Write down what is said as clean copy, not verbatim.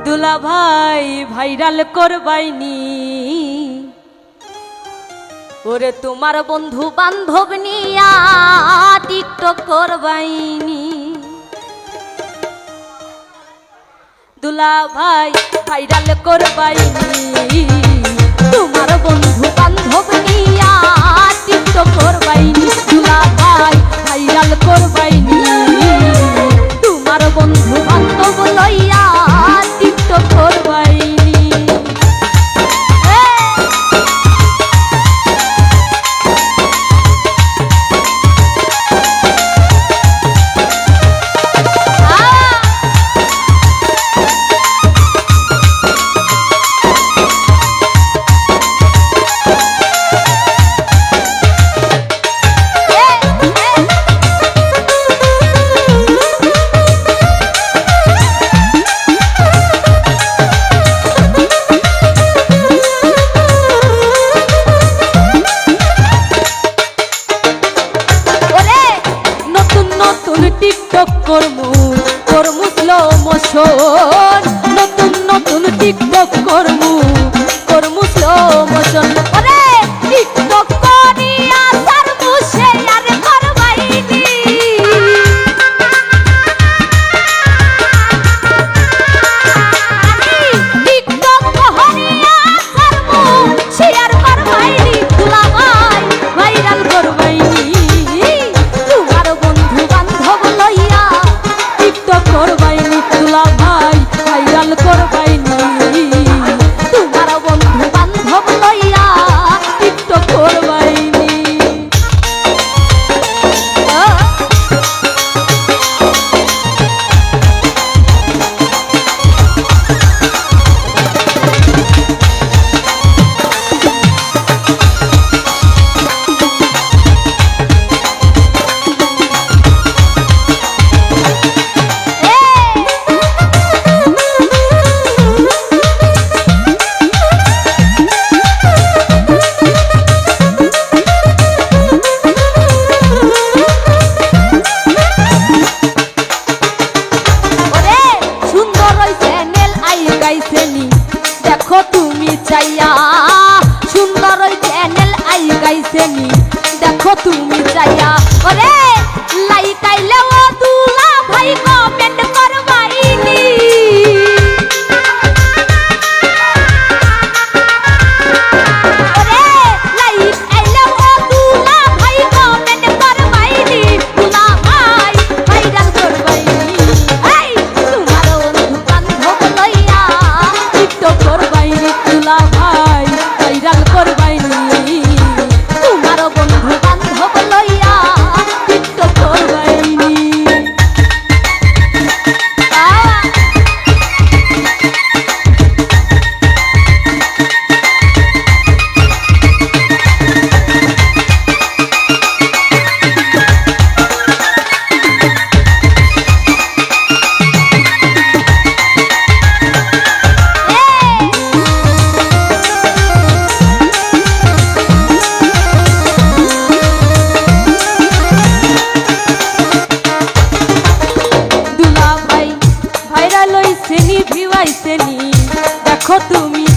দুলা ভাই ভাইরাল করবাইনি ওরে তোমার বন্ধু বান্ধব নিয়া টিকটক করবাইনি দুলা ভাই ভাইরাল করবাইনি তোমার বন্ধু বান্ধব নিয়া টিকটক করবাইনি দুলা ভাই ভাইরাল করবাইনি তোমার বন্ধু বান্ধব লইয়া টিকটক করবাইনি টিকটক করমু স্লো মোশন নতুন নতুন টিকটক করমু স্লো মোশন ওরে টিকটক করিয়া সারমু শেয়ার করবাইনি টিকটক করিয়া সারমু শেয়ার করবাইনি দুলা ভাই ভাইরাল করবাইনি তোমার বন্ধু বান্ধব লইয়া টিকটক করবাইনি দুলা ভাই ভাইরাল করবাইনি তোমার বন্ধু বান্ধব লইয়া টিকটক করবাইনি দেখো তুমি চাইয়া সুন্দর ওই চ্যানেল আই গাইছেনি দেখো তুমি চাইয়া ওরে লাইক আইলে ও দুলা ভাই কমেন্ট করবাইনি ওরে লাইক আইলে ও দুলা ভাই কমেন্ট করবাইনি দুলা ভাই ভাইরাল করবাইনি এই তোমার বন্ধু বান্ধব লইয়া টিকটক করবাইনি দুলা ভাই ভাইরাল করবাইনি তোমার বন্ধু বান্ধব লইয়া টিকটক করবাইনি দেখো তুমি